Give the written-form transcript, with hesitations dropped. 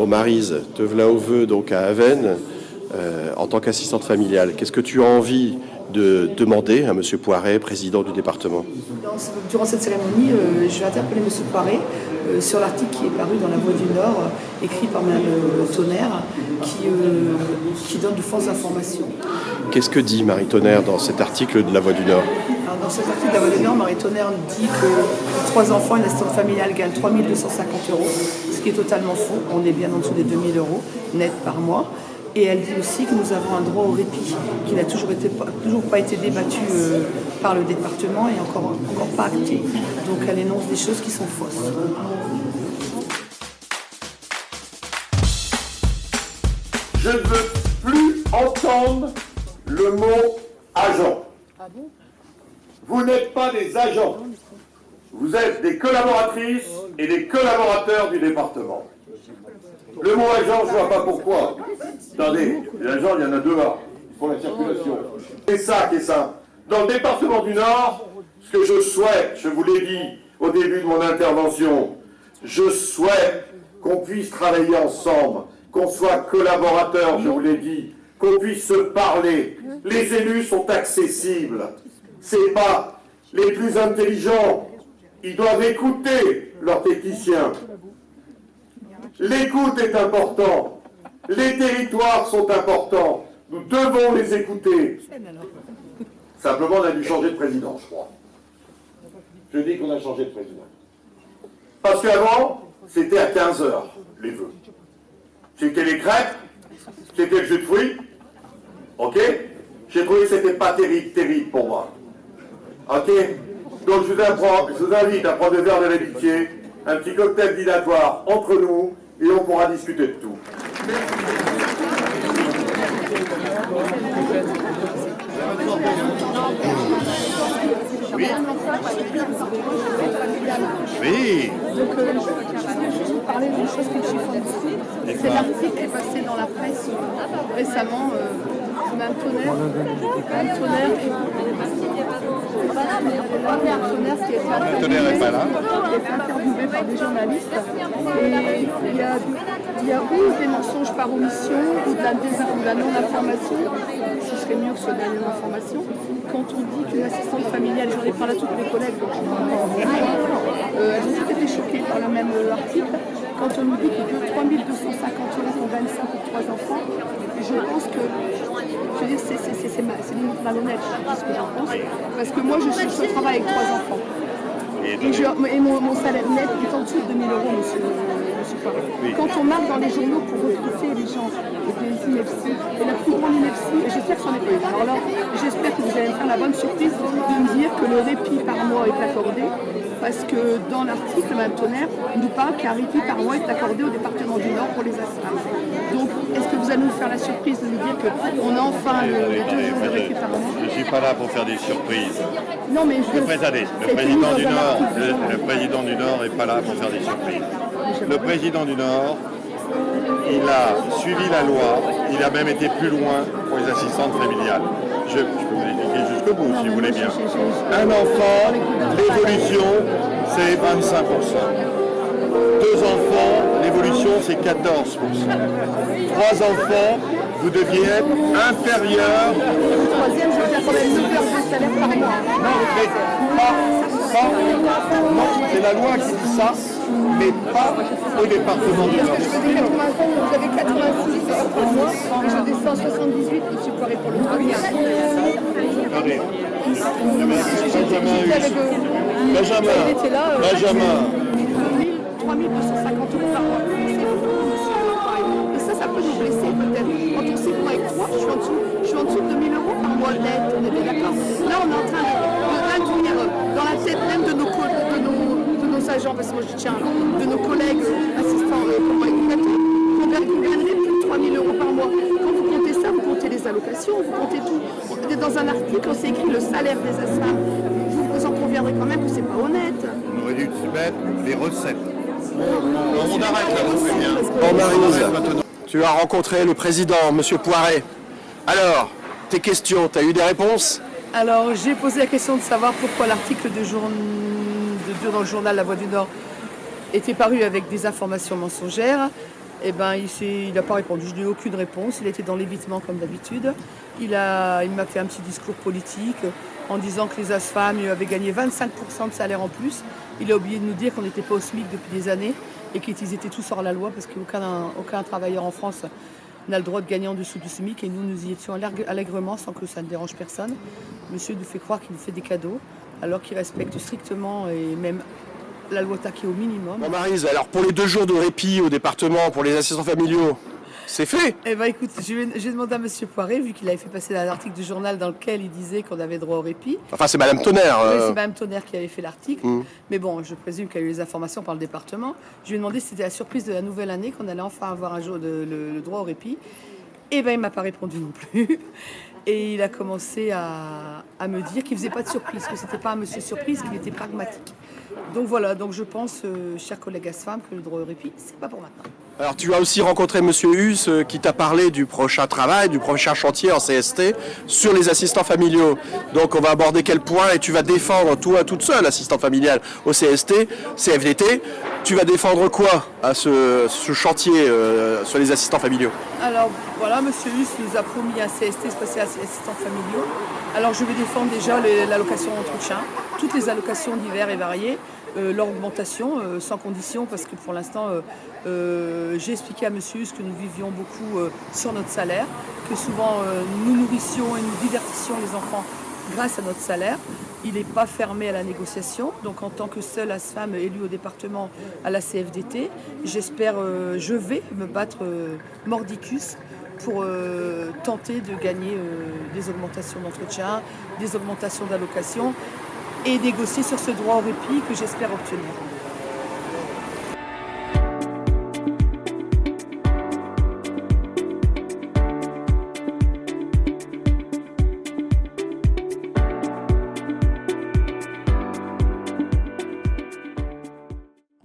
Bon, Maryse, te voilà au vœu donc à Avène en tant qu'assistante familiale. Qu'est-ce que tu as envie de demander à M. Poiret, président du département? Durant cette cérémonie, je vais interpeller M. Poiret sur l'article qui est paru dans La Voix du Nord, écrit par Mme Tonnerre, qui donne de fausses informations. Qu'est-ce que dit Marie Tonnerre dans cet article de La Voix du Nord? Alors, dans cet article de La Voix du Nord, Marie Tonnerre dit que pour 3 enfants, une assistante familiale gagne 3 250 €, ce qui est totalement faux. On est bien en dessous des 2 000 € net par mois. Et elle dit aussi que nous avons un droit au répit qui n'a toujours pas été débattu par le département et encore pas acté. Donc elle énonce des choses qui sont fausses. Je ne veux plus entendre le mot agent. Ah bon? Vous n'êtes pas des agents. Vous êtes des collaboratrices et des collaborateurs du département. Le mot agent, je ne vois pas pourquoi. Attendez, les agents, il y en a 2 là. Ils font la circulation. C'est ça qui est simple. Dans le département du Nord, ce que je souhaite, je vous l'ai dit au début de mon intervention, je souhaite qu'on puisse travailler ensemble, qu'on soit collaborateurs, je vous l'ai dit, qu'on puisse se parler. Les élus sont accessibles. C'est pas les plus intelligents. Ils doivent écouter leurs techniciens. L'écoute est importante. Les territoires sont importants. Nous devons les écouter. Simplement, on a dû changer de président, je crois. Je dis qu'on a changé de président. Parce qu'avant, c'était à 15 h, les vœux. C'était les crêpes, c'était le jus de fruits. Ok? J'ai trouvé que c'était pas terrible pour moi. Ok? Donc je vous invite à prendre le verre de l'amitié, un petit cocktail dînatoire entre nous, et on pourra discuter de tout. Oui. Oui. Donc, je vais vous parler d'une chose qui me chiffonne beaucoup. C'est l'article qui est passé dans la presse récemment. Mme Tonnerre Tonnerre n'est pas là. Qui est interviewée par des journalistes. Et il y a ou des mensonges par omission ou de la non-information. Ce serait mieux que ce soit de la non-information. Quand on dit qu'une assistante familiale, j'en ai parlé à tous mes collègues, donc je ne vais pas en revenir. J'ai tout été choquée par le même article. Quand on nous dit que 3 250 € on gagne ça pour 3 enfants, je pense que, je veux dire, c'est limite malhonnête, c'est ce que j'en pense. Parce que moi, je travaille avec 3 enfants. Et mon salaire net est en dessous de 2 000 €, monsieur Poiret. Oui. Quand on marque dans les journaux pour recruter les gens des INEFSI, et la plus grande INEFSI, et j'espère que c'en est pas une. Alors là, j'espère que vous allez me faire la bonne surprise de me dire que le répit par mois est accordé, parce que dans l'article, Mme Tonnerre nous parle qu'un répit par mois est accordé au département du Nord pour les ASPAM. Donc, est-ce que vous allez nous faire la surprise de nous dire qu'on a enfin les 2 jours de répit par mois? Je ne suis pas là pour faire des surprises. Non, mais Le président du Nord n'est pas là pour faire des surprises. Le président du Nord, il a suivi la loi, il a même été plus loin pour les assistantes familiales. Je peux vous l'expliquer jusqu'au bout, si vous voulez bien. Un enfant, l'évolution, c'est 25%. 2 enfants, l'évolution, c'est 14%. 3 enfants, vous deviez être inférieur. Le troisième, je veux dire quand même 9 heures de salaire par mois. Non, mais c'est la loi qui dit ça, mais pas au département du Nord. Parce que je veux dire, vous avez 86 heures par mois, et je descends à 78, je suis Poiret pour le premier. Attendez. Benjamin. 3 250 € par mois. C'est fou, monsieur Poiret. Et ça peut nous blesser peut-être. Quand on sait que moi avec 3, je suis en dessous de 2 000 € par mois net, on est bien d'accord. Là, on est en train d'induire dans la tête même de nos agents, parce que moi je tiens, de nos collègues assistants pour moi éducateurs, qu'on gagnerait plus de 3 000 € par mois. Quand vous comptez ça, vous comptez les allocations, vous comptez tout. Dans un article, on s'est écrit le salaire des ASPAM. Vous en conviendrez quand même que c'est pas honnête. On aurait dû mettre les recettes. On arrête là, c'est bien. Bon, Maryse, tu as rencontré le président, M. Poiret. Alors, tes questions, tu as eu des réponses? Alors, j'ai posé la question de savoir pourquoi l'article dans le journal La Voix du Nord était paru avec des informations mensongères. Eh ben, il n'a pas répondu. Je n'ai eu aucune réponse. Il était dans l'évitement comme d'habitude. Il m'a fait un petit discours politique en disant que les ASFAM avaient gagné 25% de salaire en plus. Il a oublié de nous dire qu'on n'était pas au SMIC depuis des années et qu'ils étaient tous hors la loi parce qu'aucun travailleur en France n'a le droit de gagner en dessous du SMIC et nous y étions allègrement sans que ça ne dérange personne. Monsieur nous fait croire qu'il nous fait des cadeaux alors qu'il respecte strictement et même la loi taquée au minimum. Bon, Maryse, alors pour les 2 jours de répit au département, pour les assistants familiaux, c'est fait? Eh ben écoute, j'ai demandé à monsieur Poiré, vu qu'il avait fait passer un article du journal dans lequel il disait qu'on avait droit au répit. Enfin, c'est Madame Tonnerre. Oui, c'est Madame Tonnerre qui avait fait l'article. Mais bon, je présume qu'elle a eu les informations par le département. Je lui ai demandé si c'était la surprise de la nouvelle année qu'on allait enfin avoir un jour le droit au répit. Eh ben il m'a pas répondu non plus. Et il a commencé à me dire qu'il faisait pas de surprise, que c'était pas un monsieur surprise, qu'il était pragmatique. Donc voilà, donc je pense, chers collègues ASFAM, que le droit au répit, c'est pas pour maintenant. Alors tu as aussi rencontré Monsieur Huss qui t'a parlé du prochain travail, du prochain chantier en CST sur les assistants familiaux. Donc on va aborder quel point et tu vas défendre toi toute seule, assistante familiale au CST, CFDT. Tu vas défendre quoi à ce chantier sur les assistants familiaux? Alors voilà, Monsieur Huss nous a promis un CST spécial assistants familiaux. Alors je vais défendre déjà l'allocation d'entretien, toutes les allocations diverses et variées, leur augmentation sans condition parce que pour l'instant j'ai expliqué à Monsieur Huss que nous vivions beaucoup sur notre salaire, que souvent nous nourrissions et nous divertissions les enfants grâce à notre salaire. Il n'est pas fermé à la négociation, donc en tant que seule ASFAM élue au département à la CFDT, j'espère, je vais me battre mordicus pour tenter de gagner des augmentations d'entretien, des augmentations d'allocations et négocier sur ce droit au répit que j'espère obtenir.